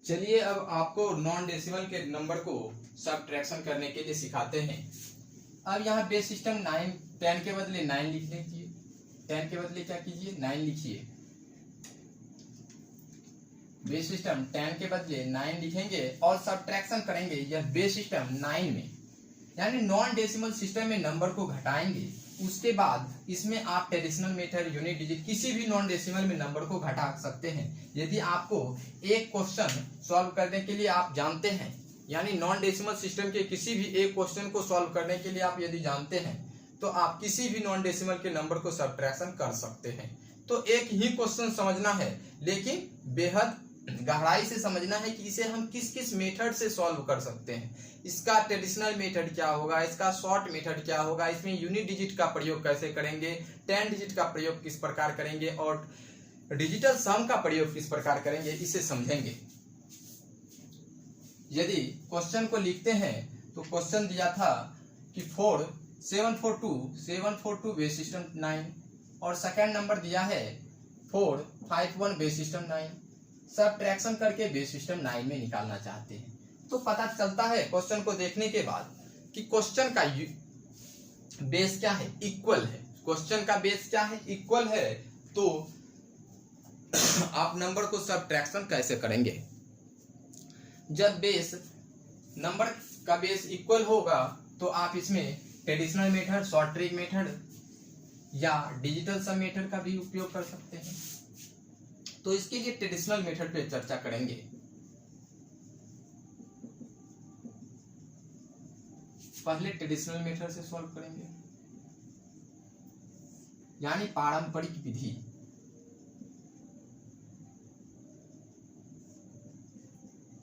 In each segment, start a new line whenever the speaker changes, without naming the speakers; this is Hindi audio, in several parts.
चलिए अब आपको नॉन डेसिमल के नंबर को सब्ट्रैक्शन करने के लिए सिखाते हैं। अब यहाँ बेस सिस्टम 9, 10 के बदले 9 लिख लीजिए। 10 के बदले क्या कीजिए, 9 लिखिए। बेस सिस्टम 10 के बदले 9 लिखेंगे और सब्ट्रैक्शन करेंगे यह बेस सिस्टम 9 में, यानी नॉन डेसिमल सिस्टम में नंबर को घटाएंगे। उसके बाद इसमें आप ट्रेडिशनल मेथड, यूनिट डिजिट, किसी भी नॉन डेसिमल में नंबर को घटा सकते हैं। यदि आपको एक क्वेश्चन सॉल्व करने के लिए आप जानते हैं, यानी नॉन डेसिमल सिस्टम के किसी भी एक क्वेश्चन को सॉल्व करने के लिए आप यदि जानते हैं, तो आप किसी भी नॉन डेसिमल के नंबर को सब्ट्रैक्शन कर सकते हैं। तो एक ही क्वेश्चन समझना है, लेकिन बेहद गहराई से समझना है कि इसे हम किस किस मेथड से सॉल्व कर सकते हैं। इसका ट्रेडिशनल मेथड क्या होगा, इसका शॉर्ट मेथड क्या होगा, इसमें यूनिट डिजिट का प्रयोग कैसे करेंगे, 10 डिजिट का प्रयोग किस प्रकार करेंगे और डिजिटल सम का प्रयोग किस प्रकार करेंगे, इसे समझेंगे। यदि क्वेश्चन को लिखते हैं तो क्वेश्चन दिया था कि 742 बेस सिस्टम 9 और सेकेंड नंबर दिया है 451 बेस सिस्टम 9। सब्ट्रैक्शन करके बेस सिस्टम 9 में निकालना चाहते हैं, तो पता चलता है क्वेश्चन को देखने के बाद कि क्वेश्चन का बेस क्या है, इक्वल है। क्वेश्चन का बेस क्या है, इक्वल है। तो आप नंबर को सब्ट्रैक्शन कैसे करेंगे? जब बेस नंबर का बेस इक्वल होगा तो आप इसमें traditional method, short trick method या डिजिटल सम मेथड का भी उपयोग कर सकते हैं। तो इसके लिए ट्रेडिशनल मेथड पे चर्चा करेंगे। पहले ट्रेडिशनल मेथड से सॉल्व करेंगे, यानी पारंपरिक विधि।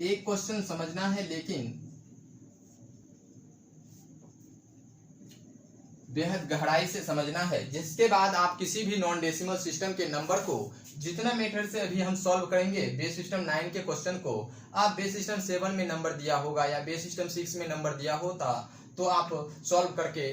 एक क्वेश्चन समझना है, लेकिन बेहद गहराई से समझना है, जिसके बाद आप किसी भी नॉन डेसिमल सिस्टम के नंबर को जितना मेथड से अभी हम सॉल्व करेंगे, बेस सिस्टम 9 के क्वेश्चन को आप बेस सिस्टम 7 में नंबर दिया होगा या बेस सिस्टम 6 में नंबर दिया होता तो आप सॉल्व करके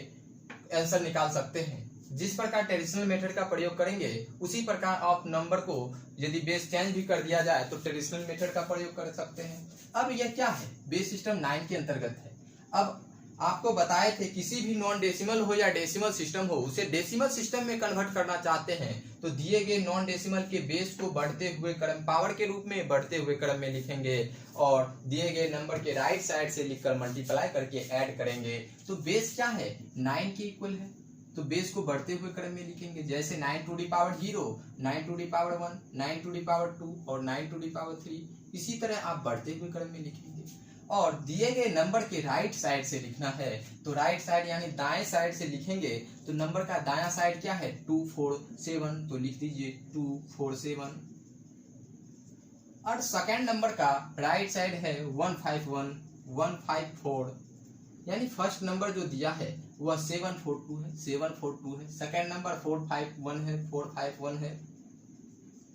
आंसर निकाल सकते हैं। जिस प्रकार ट्रेडिशनल मेथड का प्रयोग करेंगे उसी प्रकार आप नंबर को यदि बेस चेंज भी कर दिया जाए तो ट्रेडिशनल मेथड का प्रयोग कर सकते हैं। अब यह क्या है, बेस सिस्टम 9 के अंतर्गत है। अब आपको बताए थे किसी भी नॉन डेसिमल हो या डेसिमल सिस्टम हो, उसे डेसिमल सिस्टम में कन्वर्ट करना चाहते हैं तो दिए गए नॉन डेसिमल के बेस को बढ़ते हुए क्रम, पावर के रूप में बढ़ते हुए क्रम में लिखेंगे और दिए गए नंबर के राइट साइड से लिखकर मल्टीप्लाई करके ऐड करेंगे। तो बेस क्या है, 9 के इक्वल है, तो बेस को बढ़ते हुए क्रम में लिखेंगे। जैसे 9 to the power 0, 9 to the power 1, 9 to the power 2 और 9 टू द पावर 3। इसी तरह आप बढ़ते हुए क्रम में लिखेंगे और दिए गए नंबर के राइट साइड से लिखना है। तो राइट साइड यानी दाएं साइड से लिखेंगे तो नंबर का दायां साइड क्या है, 247, तो लिख दीजिए 247। और सेकेंड नंबर का राइट साइड है 151, 154, यानी फर्स्ट नंबर जो दिया है वह 742 है, 742 है। सेकेंड नंबर 451 है, 451 है।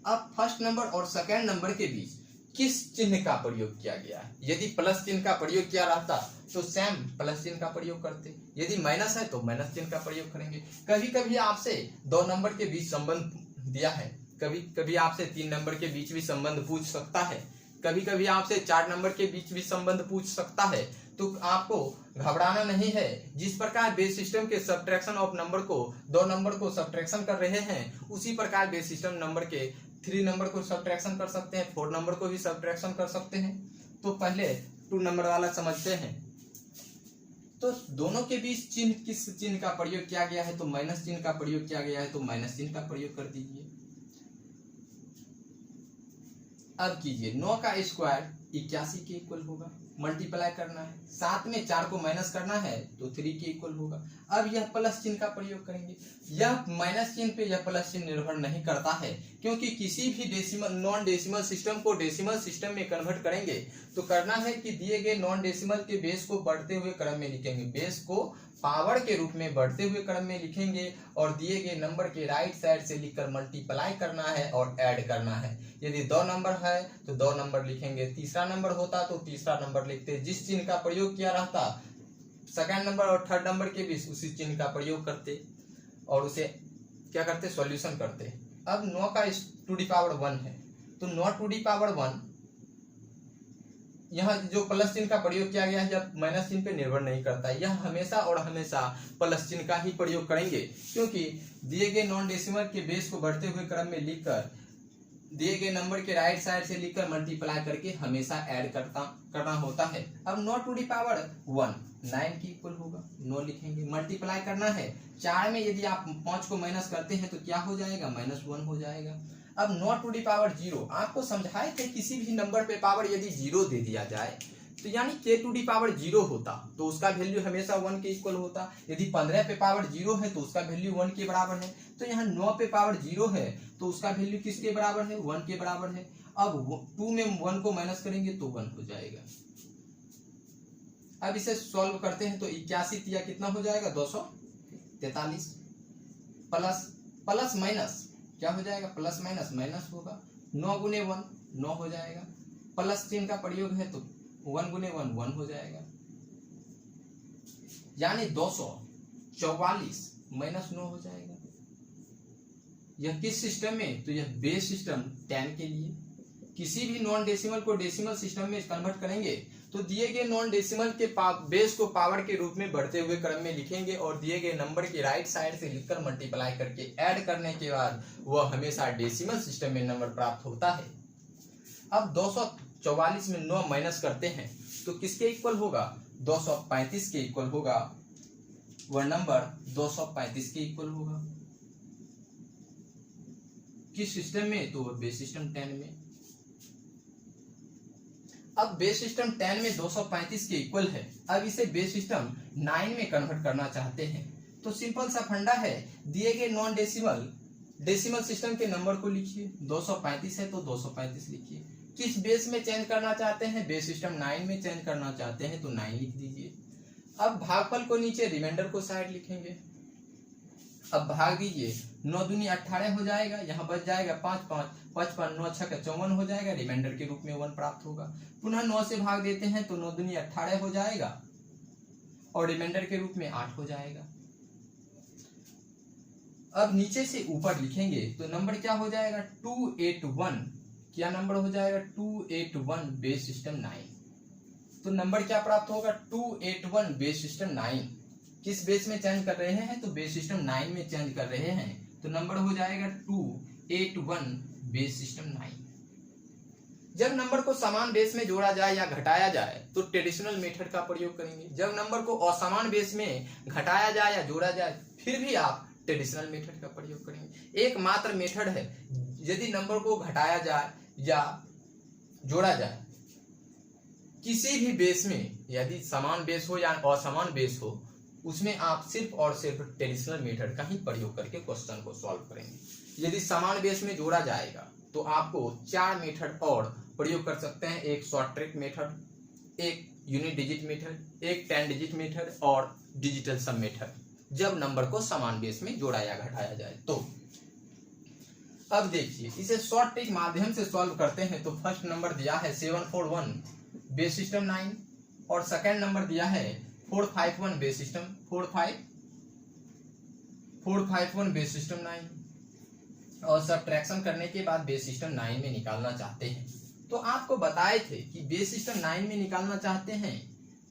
अब फर्स्ट नंबर और सेकेंड नंबर के बीच किस चिन्ह का प्रयोग किया गया है? यदि प्लस चिन्ह का प्रयोग किया रहता तो सेम प्लस चिन्ह का प्रयोग करते, यदि माइनस है तो माइनस चिन्ह का प्रयोग करेंगे। कभी कभी आपसे 2 नंबर के बीच संबंध दिया है, कभी कभी आपसे 3 नंबर के बीच भी संबंध पूछ सकता है, कभी कभी आपसे 4 नंबर के बीच भी संबंध पूछ सकता है। तो आपको घबराना नहीं है। जिस प्रकार बेस सिस्टम के सब्ट्रैक्शन ऑफ नंबर को 2 नंबर को सब्ट्रैक्शन कर रहे हैं, उसी प्रकार बेस सिस्टम नंबर के 3 नंबर को सब्ट्रैक्शन कर सकते हैं, 4 नंबर को भी सब्ट्रैक्शन कर सकते हैं। तो पहले 2 नंबर वाला समझते हैं। तो दोनों के बीच चिन्ह, किस चिन्ह का प्रयोग किया गया है, तो माइनस चिन्ह का प्रयोग किया गया है, तो माइनस चिन्ह का प्रयोग कर दीजिए। अब कीजिए 9 का स्क्वायर 81 के इक्वल होगा, मल्टीप्लाई करना है। 7 में 4 को माइनस करना है तो 3 के इक्वल होगा। अब यह प्लस चिन्ह का प्रयोग करेंगे। यह माइनस चिन्ह पे यह प्लस चिन्ह निर्भर नहीं करता है, क्योंकि किसी भी डेसिमल नॉन डेसिमल सिस्टम को डेसिमल सिस्टम में कन्वर्ट करेंगे तो करना है कि दिए गए नॉन डेसिमल के बेस को बढ़ते हुए क्रम में लिखेंगे, बेस को पावर के रूप में बढ़ते हुए क्रम में लिखेंगे और दिए गए नंबर के राइट साइड से लिखकर मल्टीप्लाई करना है और ऐड करना है। यदि 2 नंबर है तो 2 नंबर लिखेंगे, तीसरा नंबर होता तो तीसरा नंबर लिखते। जिस चिन्ह का प्रयोग किया रहता सेकंड नंबर और थर्ड नंबर के बीच, उसी चिन्ह का प्रयोग करते और उसे क्या करते, सॉल्यूशन करते। अब 9 का टू दी पावर 1 है तो 9 टू दी पावर 1 यहाँ जो प्लस चिन्ह का प्रयोग किया गया है जब माइनस चिन्ह पे निर्भर नहीं करता है, यह हमेशा और हमेशा प्लस चिन्ह का ही प्रयोग करेंगे, क्योंकि दिए गए नॉन डेसिमल के बेस को बढ़ते हुए क्रम में लिखकर दिए गए नंबर के राइट साइड से लिखकर मल्टीप्लाई करके हमेशा ऐड करना होता है। अब 9 टू दी पावर 1 9 की इक्वल होगा, 9 लिखेंगे। मल्टीप्लाई करना है 4 में, यदि आप 5 को माइनस करते हैं तो क्या हो जाएगा, -1 हो जाएगा। अब 9 टू दी पावर 0, आपको समझाए थे किसी भी नंबर पे पावर यदि 0 दे दिया जाए तो यानी k टू दी पावर 0 होता तो उसका वैल्यू हमेशा 1 के इक्वल होता। यदि 15 पे पावर 0 है तो उसका वैल्यू 1 के बराबर है। तो यहाँ 9 पे पावर 0 है तो उसका वैल्यू किसके बराबर है, 1 के बराबर है। अब 2 में 1 को माइनस करेंगे तो 1 हो जाएगा। अब इसे सॉल्व करते हैं तो 81 या कितना हो जाएगा, 243 प्लस माइनस क्या हो जाएगा, प्लस माइनस माइनस होगा। 9 गुने 1 9 हो जाएगा, प्लस चिन्ह का प्रयोग है तो 1 गुने 1 1 हो जाएगा, यानी 244 माइनस 9 हो जाएगा। यह किस सिस्टम में, तो यह बेस सिस्टम 10 के लिए। किसी भी नॉन डेसिमल को डेसिमल सिस्टम में कन्वर्ट करेंगे तो दिए गए नॉन डेसिमल के बेस को पावर के रूप में बढ़ते हुए क्रम में लिखेंगे और दिए गए नंबर के राइट साइड से लिखकर मल्टीप्लाई करके ऐड करने के बाद वह हमेशा डेसिमल सिस्टम में नंबर प्राप्त होता है। अब 244 में 9 माइनस करते हैं तो किसके इक्वल होगा, 235 के इक्वल होगा। वह नंबर 235 के इक्वल होगा किस सिस्टम में, तो बेस सिस्टम 10 में। अब बेस सिस्टम 10 में 235 के इक्वल है। अब इसे बेस सिस्टम 9 में कन्वर्ट करना चाहते हैं तो सिंपल सा फंडा है, दिए गए नॉन डेसिमल सिस्टम के नंबर को लिखिए। 235 है तो 235 लिखिए। किस बेस में चेंज करना चाहते हैं, बेस सिस्टम 9 में चेंज करना चाहते हैं तो 9 लिख दीजिए। अब भागफल को नीचे, रिमाइंडर को साइड लिखेंगे। अब भाग दीजिए, 9 दूनी 18 हो जाएगा, यहाँ बच जाएगा 5 5 55, 9 6 54 हो जाएगा, रिमाइंडर के रूप में 1 प्राप्त होगा। पुनः 9 से भाग देते हैं तो 9 दूनी 18 हो जाएगा और रिमाइंडर के रूप में 8 हो जाएगा। अब नीचे से ऊपर लिखेंगे तो नंबर क्या हो जाएगा, 281। क्या नंबर हो जाएगा, 281 बेस सिस्टम 9। तो नंबर क्या प्राप्त होगा, 281 बेस सिस्टम 9। किस बेस में चेंज कर रहे हैं, तो बेस सिस्टम 9 में चेंज कर रहे हैं तो नंबर हो जाएगा 281 बेस सिस्टम 9। जब नंबर को समान बेस में जोड़ा जाए या घटाया जाए तो ट्रेडिशनल मेथड का प्रयोग करेंगे। जब नंबर को असमान बेस में घटाया जाए या जोड़ा जाए फिर भी आप ट्रेडिशनल मेथड का प्रयोग करेंगे। एकमात्र मेथड है, यदि नंबर को घटाया जाए या जोड़ा जाए किसी भी बेस में, यदि समान बेस हो या असमान बेस हो, उसमें आप सिर्फ और सिर्फ ट्रेडिशनल मेथड का ही प्रयोग करके क्वेश्चन को सॉल्व करेंगे। यदि समान बेस में जोड़ा जाएगा तो आपको 4 मेथड और प्रयोग कर सकते हैं। एक शॉर्ट ट्रिक मेथड, एक यूनिट डिजिट मेथड, एक 10 डिजिट मेथड और डिजिटल सम मेथड, जब नंबर को समान बेस में जोड़ा या घटाया जाए तो। अब देखिए, इसे शॉर्ट ट्रिक माध्यम से सॉल्व करते हैं तो फर्स्ट नंबर दिया है 741 बेस सिस्टम 9 और सेकेंड नंबर दिया है 451 बेस सिस्टम 451 बेस सिस्टम 9 और सब्ट्रैक्शन करने के बाद बेस सिस्टम 9 में निकालना चाहते हैं। तो आपको बताए थे कि बेस सिस्टम 9 में निकालना चाहते हैं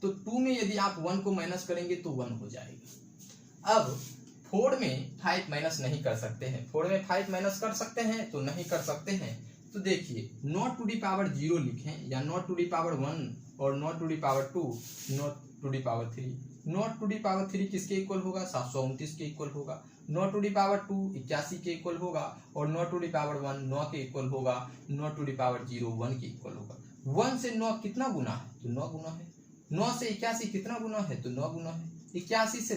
तो 2 में यदि आप 1 को माइनस करेंगे तो 1 हो जाएगा। अब 4 में 5 माइनस नहीं कर सकते हैं, 4 में 5 माइनस कर सकते हैं तो नहीं कर सकते हैं। तो देखिए, नॉट टू दी पावर 0 लिखें या नॉट टू दी पावर 1 और naught to the power 2, naught to the power 3। Naught to the power 3 किसके इक्वल होगा, 729 के इक्वल होगा। नॉट टू दी पावर 2 81 के इक्वल होगा और नॉट टू दी पावर 1 9 के इक्वल होगा। नॉट टू दी पावर 0 1 के इक्वल होगा। 1 से 9 कितना गुना है, तो 9 गुना है। 9 से 81 कितना गुना है, तो 9 गुना है। 81 से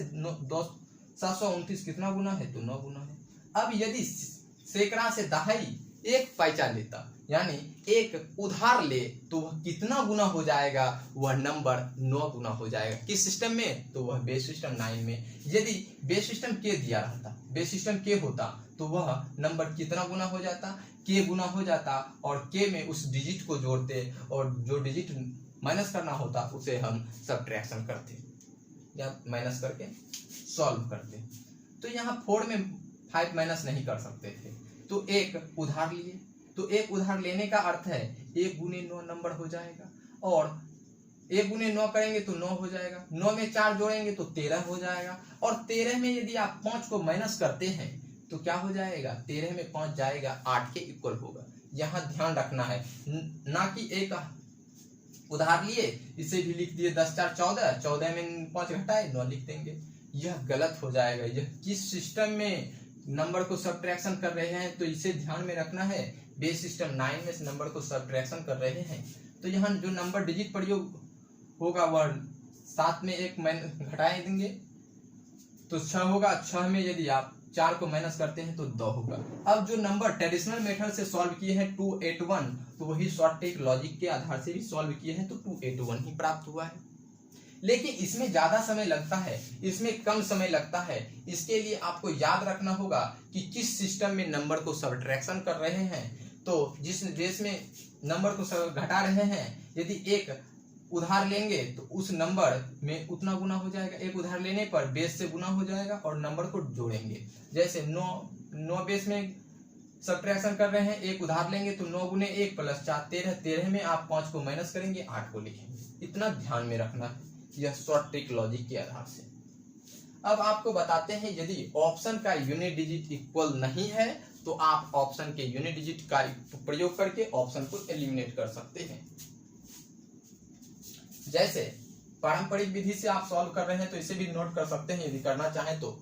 729 कितना गुना है, तो 9 गुना है। अब यदि सैकड़ा से दहाई एक पैसा लेता यानी एक उधार ले तो वह कितना गुना हो जाएगा, वह नंबर 9 गुना हो जाएगा। किस सिस्टम में, तो वह बेस सिस्टम 9 में। यदि बेस सिस्टम के दिया रहता, बेस सिस्टम के होता तो वह नंबर कितना गुना हो जाता, के गुना हो जाता और के में उस डिजिट को जोड़ते और जो डिजिट माइनस करना होता उसे हम सब्ट्रैक्शन करते या माइनस करके सॉल्व करते। तो यहाँ 4 में 5 माइनस नहीं कर सकते थे तो एक उधार लिए, तो एक उधार लेने का अर्थ है 1 गुने 9 नंबर हो जाएगा और 1 गुने 9 करेंगे तो 9 हो जाएगा, 9 में 4 जोड़ेंगे तो 13 हो जाएगा, और 13 में यदि आप 5 को माइनस करते हैं तो क्या हो जाएगा, 13 में 5 जाएगा 8 के इक्वल होगा। यहाँ ध्यान रखना है, ना कि एक उधार लिए इसे भी लिख दिए 10 4 14, 14 में 5 घटाए 9 लिख देंगे, यह गलत हो जाएगा। यह किस सिस्टम में नंबर को सब्ट्रैक्शन कर रहे हैं तो इसे ध्यान में रखना है। बेस सिस्टम 9 में से नंबर को सब्ट्रैक्शन कर रहे हैं तो यहाँ जो नंबर डिजिट प्रयोग होगा वह 7 में 1 घटाए देंगे तो 6 होगा, 6 में यदि आप 4 को माइनस करते हैं तो 2 होगा। अब जो नंबर ट्रेडिशनल मेथड से सॉल्व किए हैं 281, तो वही शॉर्ट ट्रिक लॉजिक के आधार से भी सॉल्व किए हैं तो 281 ही प्राप्त हुआ है। लेकिन इसमें ज्यादा समय लगता है, इसमें कम समय लगता है। इसके लिए आपको याद रखना होगा कि किस सिस्टम में नंबर को सब्ट्रैक्शन कर रहे हैं। तो जिस बेस में नंबर को घटा रहे हैं, यदि एक उधार लेंगे तो उस नंबर में उतना गुना हो जाएगा, एक उधार लेने पर बेस से गुना हो जाएगा और नंबर को जोड़ेंगे। जैसे 9 बेस में सब्ट्रैक्शन कर रहे हैं, एक उधार लेंगे तो 9 गुने 1 प्लस 4 13, 13 में आप 5 को माइनस करेंगे 8 को लिखेंगे। इतना ध्यान में रखना है, यह शॉर्ट ट्रिक लॉजिक के आधार से। अब आपको बताते हैं यदि ऑप्शन का यूनिट डिजिट इक्वल नहीं है तो आप ऑप्शन के यूनिट डिजिट का प्रयोग करके ऑप्शन को एलिमिनेट कर सकते हैं। जैसे पारंपरिक विधि से आप सॉल्व कर रहे हैं तो इसे भी नोट कर सकते हैं यदि करना चाहें तो।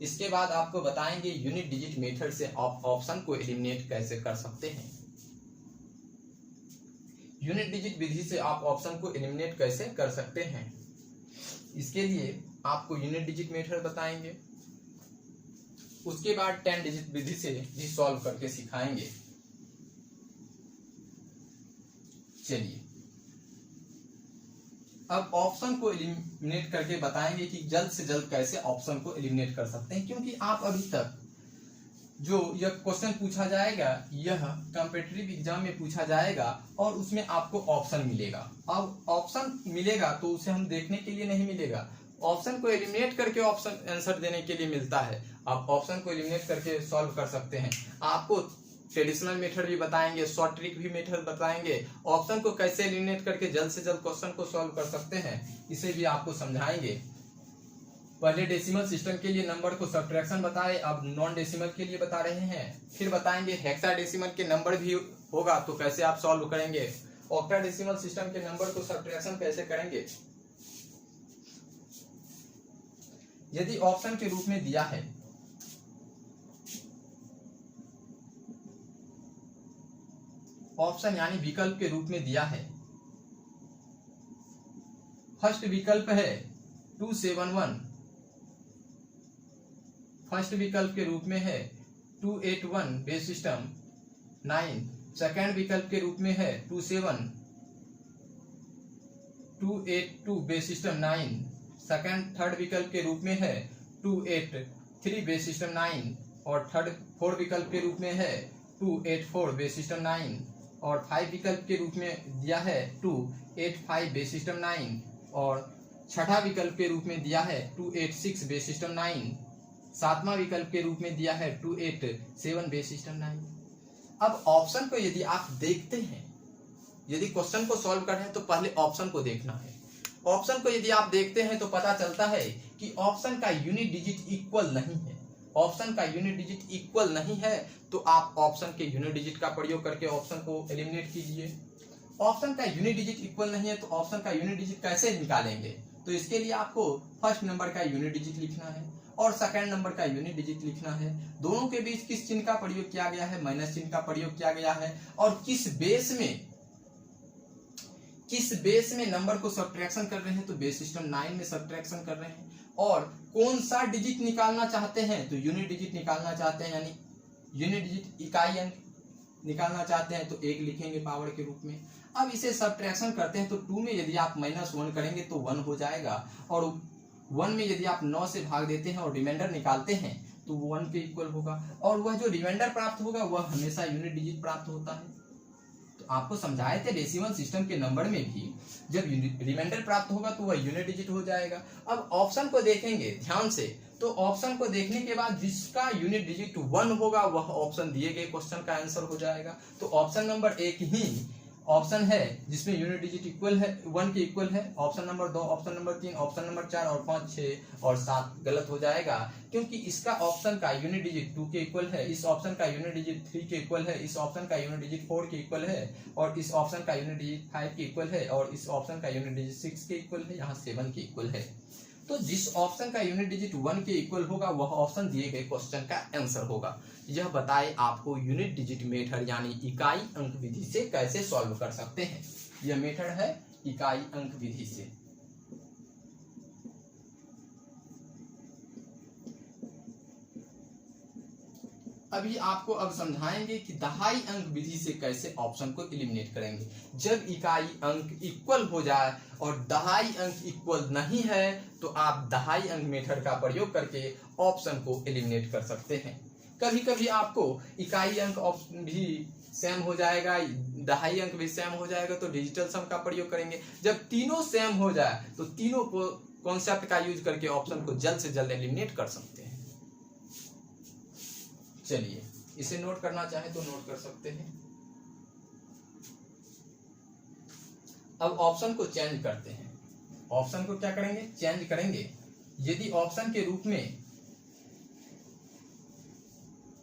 इसके बाद आपको बताएंगे यूनिट डिजिट मेथड से आप ऑप्शन को एलिमिनेट कैसे कर सकते हैं। यूनिट डिजिट विधि से आप ऑप्शन को एलिमिनेट कैसे कर सकते हैं, इसके लिए आपको यूनिट डिजिट मेथड बताएंगे, उसके बाद 10 डिजिट विधि से भी सॉल्व करके सिखाएंगे। चलिए अब ऑप्शन को एलिमिनेट करके बताएंगे कि जल्द से जल्द कैसे ऑप्शन को एलिमिनेट कर सकते हैं, क्योंकि आप अभी तक जो यह क्वेश्चन पूछा जाएगा यह कॉम्पिटिटिव एग्जाम में पूछा जाएगा और उसमें आपको ऑप्शन मिलेगा। अब ऑप्शन मिलेगा तो उसे हम देखने के लिए नहीं मिलेगा, ऑप्शन को एलिमिनेट करके ऑप्शन आंसर देने के लिए मिलता है। आप ऑप्शन को एलिमिनेट करके सॉल्व कर सकते हैं। आपको ट्रेडिशनल मेथड भी बताएंगे, शॉर्ट ट्रिक भी मेथड बताएंगे, ऑप्शन को कैसे एलिमिनेट करके जल्द से जल्द क्वेश्चन को सॉल्व कर सकते हैं इसे भी आपको समझाएंगे। पहले डेसिमल सिस्टम के लिए नंबर को सब्ट्रैक्शन बताए, अब नॉन डेसिमल के लिए बता रहे हैं। फिर बताएंगे हेक्साडेसिमल के नंबर भी होगा तो कैसे आप सॉल्व करेंगे, ऑक्टाडेसिमल सिस्टम के नंबर को सब्ट्रैक्शन कैसे करेंगे। यदि ऑप्शन के रूप में दिया है ऑप्शन यानी विकल्प के रूप में दिया है, फर्स्ट विकल्प है 271, फर्स्ट विकल्प के रूप में है 281 बेस सिस्टम 9, सेकंड विकल्प के रूप में है 282 बेस सिस्टम 9, थर्ड विकल्प के रूप में है 283 बेस सिस्टम 9, और फोर्थ विकल्प के रूप में है 284 बेस सिस्टम 9, और 5 विकल्प के रूप में दिया है 285 बेस सिस्टम 9, और छठा विकल्प के रूप में दिया है 286 बेस सिस्टम 9, सातवां विकल्प के रूप में दिया है 287 बेस सिस्टम 9। अब ऑप्शन को यदि आप देखते हैं, यदि क्वेश्चन को सॉल्व कर रहे हैं तो पहले ऑप्शन को देखना है। ऑप्शन को यदि आप देखते हैं तो पता चलता है कि ऑप्शन का यूनिट डिजिट इक्वल नहीं है। ऑप्शन का यूनिट डिजिट इक्वल नहीं है तो आप ऑप्शन के यूनिट डिजिट का प्रयोग करके ऑप्शन को एलिमिनेट कीजिए। ऑप्शन का यूनिट डिजिट इक्वल नहीं है तो ऑप्शन का यूनिट डिजिट कैसे निकालेंगे, तो इसके लिए आपको फर्स्ट नंबर का यूनिट डिजिट लिखना है और सेकंड नंबर का यूनिट डिजिट लिखना है। दोनों के बीच किस चिन्ह का प्रयोग किया गया है, माइनस चिन्ह का प्रयोग किया गया है, और किस बेस में नंबर को सब्ट्रैक्शन कर रहे हैं तो बेस सिस्टम 9 में सब्ट्रैक्शन कर रहे हैं, और कौन सा डिजिट निकालना चाहते हैं तो यूनिट डिजिट निकालना चाहते हैं, यानी यूनिट डिजिट इकाई अंक निकालना चाहते हैं तो 1 लिखेंगे पावर के रूप में। अब इसे सब्ट्रैक्शन करते हैं तो 2 में यदि आप -1 करेंगे तो 1 हो जाएगा, और 1 में यदि आप 9 से भाग देते हैं और रिमाइंडर निकालते हैं तो वो 1 के इक्वल होगा, और वह जो रिमाइंडर प्राप्त होगा वह हमेशा यूनिट डिजिट प्राप्त होता है। तो आपको समझाए थे डेसिमल सिस्टम के नंबर में भी जब रिमाइंडर प्राप्त होगा तो वह यूनिट डिजिट हो जाएगा। अब ऑप्शन को देखेंगे ध्यान से, तो ऑप्शन को देखने के बाद जिसका यूनिट डिजिट 1 होगा वह ऑप्शन दिए गए क्वेश्चन का आंसर हो जाएगा। तो ऑप्शन नंबर 1 ही ऑप्शन है जिसमें यूनिट डिजिट इक्वल है 1 के इक्वल है, option number 2, option number 3, option number 4 और 5, 6 और 7 गलत हो जाएगा, क्योंकि इसका ऑप्शन का यूनिट डिजिट 2 के इक्वल है, इस ऑप्शन का यूनिट डिजिट 3 के इक्वल है, इस ऑप्शन का यूनिट डिजिट 4 के इक्वल है, और इस ऑप्शन का यूनिट डिजिट 5 के इक्वल है, और इस ऑप्शन का यूनिट डिजिट 6 के इक्वल है, यहाँ 7 के इक्वल है। तो जिस ऑप्शन का यूनिट डिजिट 1 के इक्वल होगा वह ऑप्शन दिए गए क्वेश्चन का आंसर होगा। यह बताए आपको यूनिट डिजिट मेथड यानी इकाई अंक विधि से कैसे सॉल्व कर सकते हैं। यह मेथड है इकाई अंक विधि से। अभी आपको अब समझाएंगे कि दहाई अंक विधि से कैसे ऑप्शन को एलिमिनेट करेंगे। जब इकाई अंक इक्वल हो जाए और दहाई अंक इक्वल नहीं है तो आप दहाई अंक मेथड का प्रयोग करके ऑप्शन को एलिमिनेट कर सकते हैं। कभी कभी आपको इकाई अंक भी सेम हो जाएगा, दहाई अंक भी सेम हो जाएगा तो डिजिटल सम का प्रयोग करेंगे। जब तीनों सेम हो जाए तो तीनों को कॉन्सेप्ट का यूज करके ऑप्शन को जल्द से जल्द एलिमिनेट कर सकते हैं। चलिए इसे नोट करना चाहे तो नोट कर सकते हैं। अब ऑप्शन को चेंज करते हैं। ऑप्शन को क्या करेंगे? चेंज करेंगे। यदि ऑप्शन के रूप में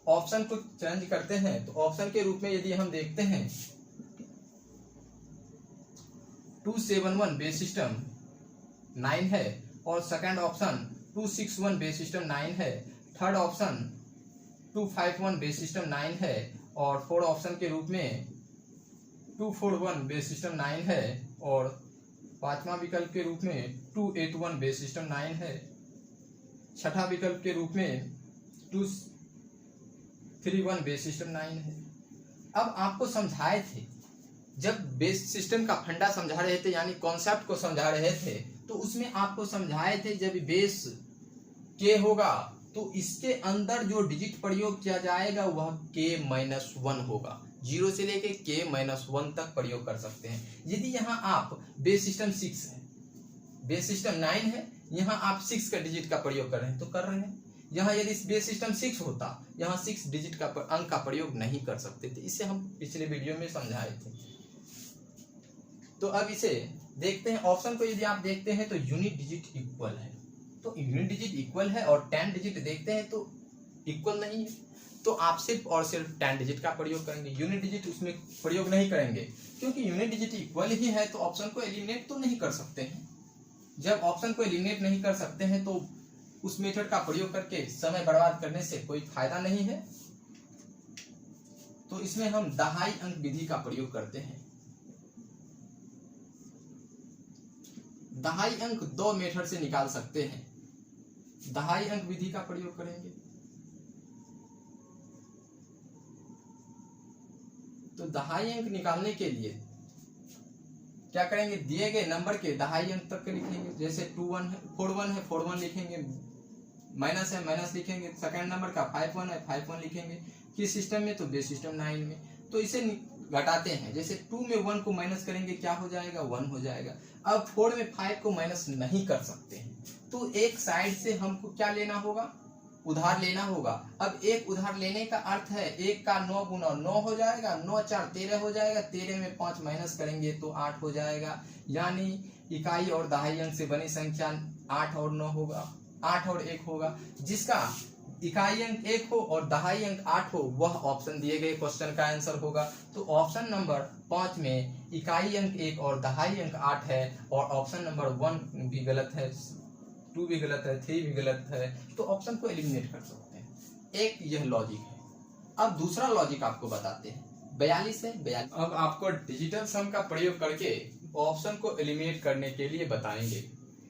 ऑप्शन को चेंज करते हैं तो ऑप्शन के रूप में यदि हम देखते हैं 271 बेस सिस्टम 9 है, और सेकंड ऑप्शन 261 बेस सिस्टम 9 है, थर्ड ऑप्शन 251 बेस सिस्टम 9 है, और फोर्थ ऑप्शन के रूप में 241 बेस सिस्टम 9 है, और पांचवा विकल्प के रूप में 281 बेस सिस्टम 9 है, छठा विकल्प के रूप में 231 बेस सिस्टम 9 है। अब आपको समझाए थे, जब बेस सिस्टम का फंडा समझा रहे थे यानी कॉन्सेप्ट को समझा रहे थे, तो उसमें आपको समझाए थे जब बेस के होगा तो इसके अंदर जो डिजिट प्रयोग किया जाएगा वह k-1 होगा। 0 से लेके k-1 तक प्रयोग कर सकते हैं। यदि यहाँ आप बेस सिस्टम 6 है, बेस सिस्टम 9 है, यहाँ आप 6 का डिजिट का प्रयोग कर रहे हैं तो कर रहे हैं। यहाँ यदि बेस सिस्टम 6 होता, यहाँ 6 डिजिट का अंक का प्रयोग नहीं कर सकते थे। इसे हम पिछले वीडियो में समझाए थे। तो अब इसे देखते हैं। ऑप्शन को यदि आप देखते हैं तो यूनिट डिजिट इक्वल है, तो यूनिट डिजिट इक्वल है, और 10 डिजिट देखते हैं तो इक्वल नहीं है, तो आप सिर्फ और सिर्फ 10 डिजिट का प्रयोग करेंगे। यूनिट डिजिट उसमें प्रयोग नहीं करेंगे, क्योंकि यूनिट डिजिट इक्वल ही है तो ऑप्शन को एलिमिनेट तो नहीं कर सकते हैं। जब ऑप्शन को एलिमिनेट नहीं कर सकते हैं तो उस मेथड का प्रयोग करके समय बर्बाद करने से कोई फायदा नहीं है। तो इसमें हम दहाई अंक विधि का प्रयोग करते हैं। दहाई अंक 2 मेथड से निकाल सकते हैं। दहाई अंक विधि का प्रयोग करेंगे तो दहाई अंक निकालने के लिए क्या करेंगे? दिए गए नंबर के दहाई अंक तक के लिखेंगे। जैसे 21 है, 41 है, 41 लिखेंगे, माइनस है, माइनस लिखेंगे, सेकंड नंबर का 51 है, 51 लिखेंगे। किस सिस्टम में? तो बेस सिस्टम 9 में। तो इसे घटाते हैं। जैसे 2 में 1 को माइनस करेंगे, क्या हो जाएगा? 1 हो जाएगा। अब 4 में 5 को माइनस नहीं कर सकते हैं, तो एक साइड से हमको क्या लेना होगा? उधार लेना होगा। अब एक उधार लेने का अर्थ है 1 का 9 गुना 9 हो जाएगा, 9 4 13 हो जाएगा, 13 में 5 माइनस करेंगे तो 8 हो जाएगा। यानी इकाई और दहाई अंक से बनी संख्या 8 और 9 होगा, 8 और 1 होगा। जिसका इकाई अंक 1 हो और दहाई अंक 8 हो वह ऑप्शन दिए गए क्वेश्चन का आंसर होगा। तो ऑप्शन नंबर 5 में इकाई अंक 1 और दहाई अंक 8 है, और ऑप्शन नंबर 1 भी गलत है, 2 भी गलत है, 3 भी गलत है, तो ऑप्शन को एलिमिनेट कर सकते हैं। एक यह लॉजिक है। अब दूसरा लॉजिक आपको बताते हैं। 42 है, 42। अब आपको डिजिटल सम का प्रयोग करके ऑप्शन को एलिमिनेट करने के लिए बताएंगे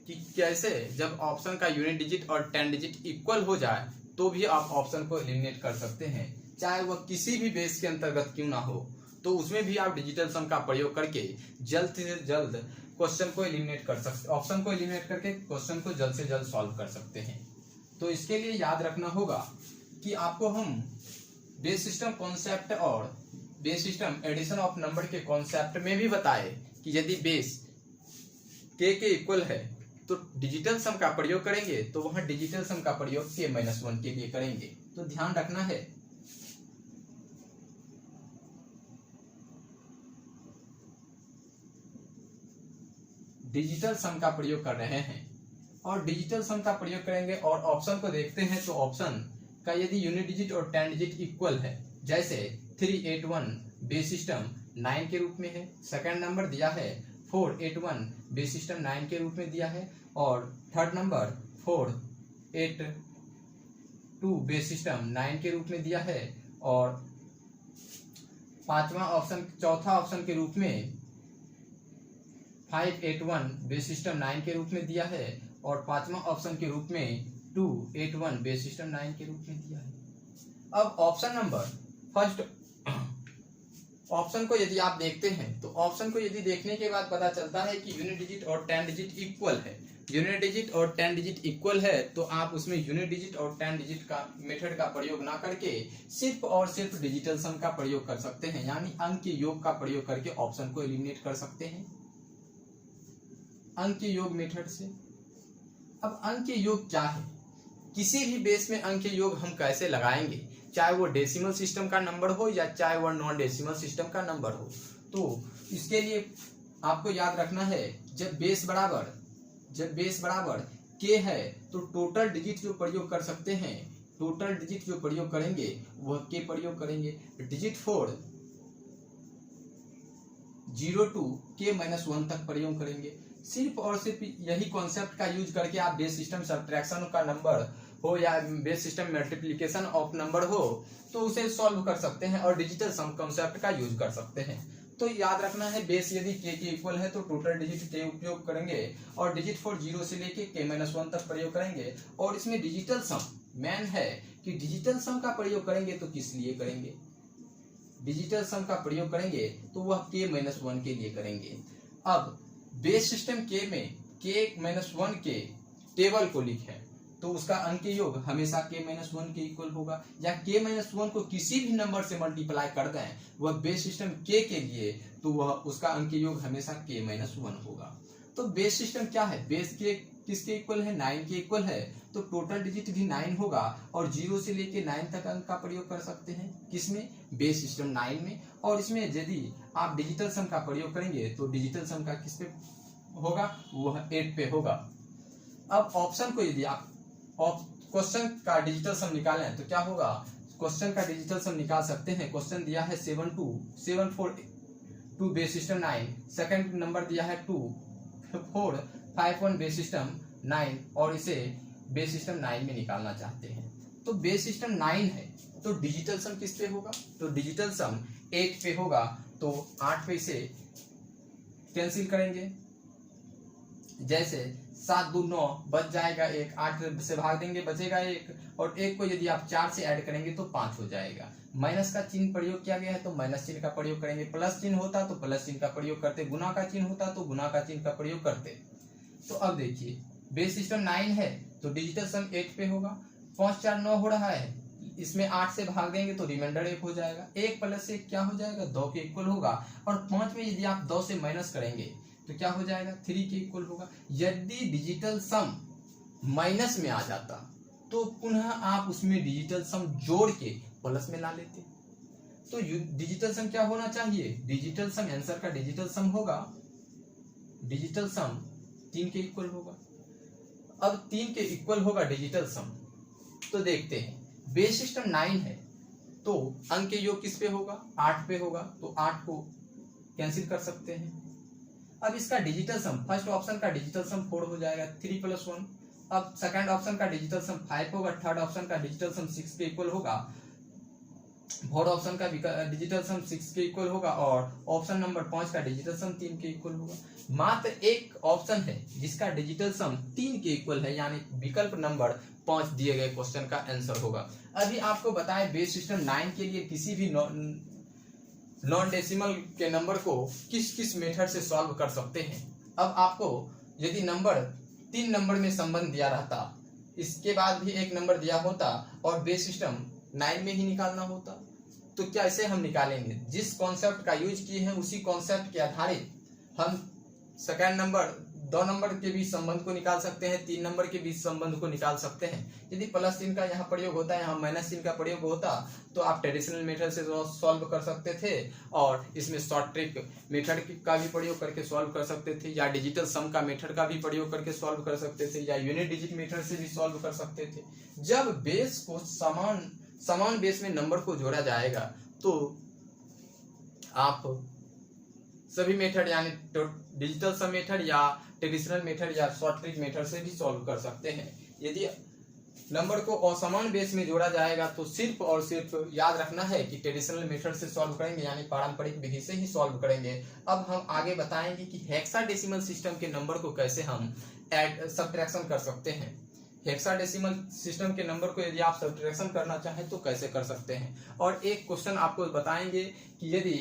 कि कैसे जब ऑप्शन का यूनिट डिजिट और 10 डिजिट इक्वल हो जाए तो भी आप ऑप्शन को एलिमिनेट कर सकते हैं, चाहे वह किसी भी बेस के अंतर्गत क्यों ना हो। तो उसमें भी आप डिजिटल सम का प्रयोग करके जल्द से जल्द क्वेश्चन को एलिमिनेट कर सकते, ऑप्शन को एलिमिनेट करके क्वेश्चन को जल्द से जल्द सॉल्व कर सकते हैं। तो इसके लिए याद रखना होगा कि आपको हम बेस सिस्टम कॉन्सेप्ट और base system addition of number के कॉन्सेप्ट में भी बताए कि यदि बेस के इक्वल है तो डिजिटल सम का प्रयोग करेंगे, तो वहां डिजिटल सम का प्रयोग k-1 के लिए करेंगे। तो ध्यान रखना है। डिजिटल सम का प्रयोग कर रहे हैं और डिजिटल सम का प्रयोग करेंगे और ऑप्शन को देखते हैं तो ऑप्शन का यदि यूनिट डिजिट और 10 डिजिट इक्वल है, जैसे 381 बेस सिस्टम 9 के रूप में है, सेकंड नंबर दिया है 481 बेस सिस्टम 9 के रूप में दिया है और थर्ड नंबर 482 बेस सिस्टम 9 के रूप में दिया है और चौथा ऑप्शन के रूप में 581 बेस सिस्टम 9 के रूप में दिया है और पांचवा ऑप्शन के रूप में 281 बेस सिस्टम 9 के रूप में दिया है। अब ऑप्शन नंबर फर्स्ट ऑप्शन को यदि आप देखते हैं तो ऑप्शन को यदि देखने के बाद पता चलता है कि यूनिट डिजिट और 10 डिजिट इक्वल है, यूनिट डिजिट और 10 डिजिट इक्वल है तो आप उसमें यूनिट डिजिट और 10 डिजिट का मेथड का प्रयोग ना करके सिर्फ और सिर्फ डिजिटल सम का प्रयोग कर सकते हैं, यानी अंक के योग का प्रयोग करके ऑप्शन को एलिमिनेट कर सकते हैं अंक के योग मेथड से। अब अंक के योग क्या है, किसी भी बेस में अंक के योग हम कैसे लगाएंगे, चाहे वो डेसिमल सिस्टम का नंबर हो या चाहे वो नॉन डेसिमल सिस्टम का नंबर हो। तो इसके लिए आपको याद रखना है जब बेस बराबर के है तो टोटल डिजिट जो प्रयोग कर सकते हैं, टोटल डिजिट जो प्रयोग करेंगे वह के प्रयोग करेंगे। डिजिट 4 0 to k-1 तक प्रयोग करेंगे। सिर्फ और सिर्फ यही कॉन्सेप्ट का यूज करके आप बेस सिस्टम सब्ट्रैक्शन का नंबर हो या base system multiplication of number हो तो उसे सॉल्व कर सकते हैं और डिजिटल सम कॉन्सेप्ट का यूज कर सकते हैं। तो याद रखना है बेस यदि के इक्वल है तो टोटल डिजिट के उपयोग करेंगे और डिजिट 4 0 से लेके k-1 तक प्रयोग करेंगे। और इसमें डिजिटल सम मेन है कि डिजिटल सम का प्रयोग करेंगे तो किस लिए करेंगे, डिजिटल सम का प्रयोग करेंगे तो वह k-1 के लिए करेंगे। अब बेस सिस्टम के में k-1 के टेबल को लिखें तो उसका अंक योग हमेशा k-1 के इक्वल होगा, या k-1 को किसी भी नंबर से मल्टीप्लाई कर दें वह बेस सिस्टम k के लिए तो वह उसका अंक योग हमेशा k-1 होगा। तो बेस सिस्टम क्या है, बेस के किसके इक्वल है, 9 के इक्वल है तो टोटल डिजिट भी 9 होगा और 0 से लेके 9 तक अंक का प्रयोग कर सकते हैं किसमें, बेस सिस्टम 9 में। और इसमें यदि आप डिजिटल सम का प्रयोग करेंगे तो डिजिटल सम का किस पे होगा, वह 8 पे होगा। अब ऑप्शन को यदि आप क्वेश्चन का डिजिटल सम निकालें तो क्या होगा, क्वेश्चन का डिजिटल सम निकाल सकते हैं। क्वेश्चन दिया है 72742 बेस सिस्टम 9, सेकंड नंबर दिया है 2451 बेस सिस्टम 9 और इसे बेस सिस्टम 9 में निकालना चाहते हैं। तो बेस सिस्टम 9 है तो डिजिटल सम किस पे होगा, तो डिजिटल सम 8 पे होगा। तो 8 पे इसे कैंसिल करेंगे, जैसे 7 2 9 बच जाएगा, 1 8 से भाग देंगे बचेगा 1 और 1 को यदि आप 4 से ऐड करेंगे तो 5 हो जाएगा। माइनस का चिन्ह प्रयोग किया गया है तो माइनस चिन्ह का प्रयोग करेंगे, प्लस चिन्ह होता तो प्लस चिन्ह का प्रयोग करते, गुना का चिन्ह होता तो गुना का चिन्ह का प्रयोग करते। तो अब देखिए बेस सिस्टम 9 है तो डिजिटल सम 8 पे होगा, 5 4 9 हो रहा है, इसमें 8 से भाग देंगे तो रिमाइंडर 1 हो जाएगा, 1 प्लस 1 क्या हो जाएगा 2 के इक्वल होगा और 5 में यदि आप 2 से माइनस करेंगे तो क्या हो जाएगा 3 के इक्वल होगा। यदि डिजिटल सम माइनस में आ जाता तो पुनः आप उसमें डिजिटल सम जोड़ के प्लस में ला लेते। तो डिजिटल सम क्या होना चाहिए, डिजिटल सम आंसर का डिजिटल सम होगा, डिजिटल सम 3 के इक्वल होगा। अब 3 के इक्वल होगा डिजिटल सम, तो देखते हैं बेस सिस्टम 9 है तो अंक के योग किस पे होगा, 8 पे होगा, तो 8 को कैंसिल कर सकते हैं। अब इसका डिजिटल सम फर्स्ट ऑप्शन का डिजिटल सम 4 हो जाएगा, 3 + 1। अब सेकंड ऑप्शन का डिजिटल सम 5 होगा, थर्ड ऑप्शन का डिजिटल सम 6 के इक्वल होगा, फोर्थ ऑप्शन का डिजिटल सम 6 के इक्वल होगा और ऑप्शन नंबर 5 का डिजिटल सम 3 के इक्वल होगा। मात्र एक ऑप्शन है जिसका डिजिटल सम 3 के इक्वल है, यानी विकल्प नंबर 5 दिए गए क्वेश्चन का आंसर होगा। अभी आपको बताएं बेस सिस्टम 9 के लिए किसी भी नॉन डेसिमल के नंबर को किस किस मेथड से सॉल्व कर सकते हैं। अब आपको यदि नंबर 3 नंबर में संबंध दिया रहता, इसके बाद भी एक नंबर दिया होता और बेस सिस्टम 9 में ही निकालना होता तो कैसे हम निकालेंगे, जिस कॉन्सेप्ट का यूज किए हैं उसी कॉन्सेप्ट के आधारित हम सेकंड नंबर 2 नंबर के बीच संबंध को निकाल सकते हैं, 3 नंबर के बीच संबंध को निकाल सकते हैं। यदि प्लस चिन्ह का यहाँ प्रयोग होता है, यहाँ माइनस चिन्ह का प्रयोग होता, तो आप ट्रेडिशनल मेथड से सॉल्व कर सकते थे और इसमें शॉर्ट ट्रिक मेथड का भी प्रयोग करके सॉल्व कर सकते थे, या डिजिटल सम का मेथड का भी प्रयोग करके सॉल्व कर सकते थे, या यूनिट डिजिट मेथड से भी सॉल्व कर सकते थे। जब बेस को समान बेस में नंबर को जोड़ा जाएगा तो आप सभी मेथड यानी डिजिटल सम मेथड या ट्रेडिशनल मेथड या शॉर्ट ट्रिक मेथड से भी सॉल्व कर सकते हैं। यदि नंबर को असमान बेस में जोड़ा जाएगा तो सिर्फ और सिर्फ याद रखना है कि ट्रेडिशनल मेथड से सॉल्व करेंगे, यानी पारंपरिक विधि से ही सॉल्व करेंगे। अब हम आगे बताएंगे कि हेक्साडेसिमल सिस्टम के नंबर को कैसे हम सब्ट्रैक्शन कर सकते हैं। हेक्साडेसिमल सिस्टम के नंबर को यदि आप सब्ट्रैक्शन करना चाहें तो कैसे कर सकते हैं। और एक क्वेश्चन आपको बताएंगे कि यदि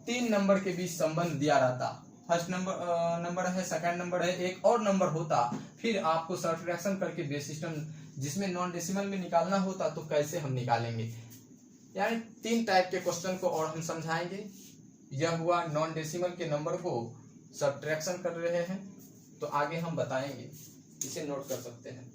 3 नंबर के बीच संबंध दिया रहता, फर्स्ट नंबर है, सेकंड नंबर है, एक और नंबर होता, फिर आपको सब्ट्रैक्शन करके बेस सिस्टम जिसमें नॉन डेसिमल में निकालना होता तो कैसे हम निकालेंगे। यानी 3 टाइप के क्वेश्चन को और हम समझाएंगे। यह हुआ नॉन डेसिमल के नंबर को सब्ट्रैक्शन कर रहे हैं, तो आगे हम बताएंगे, इसे नोट कर सकते हैं।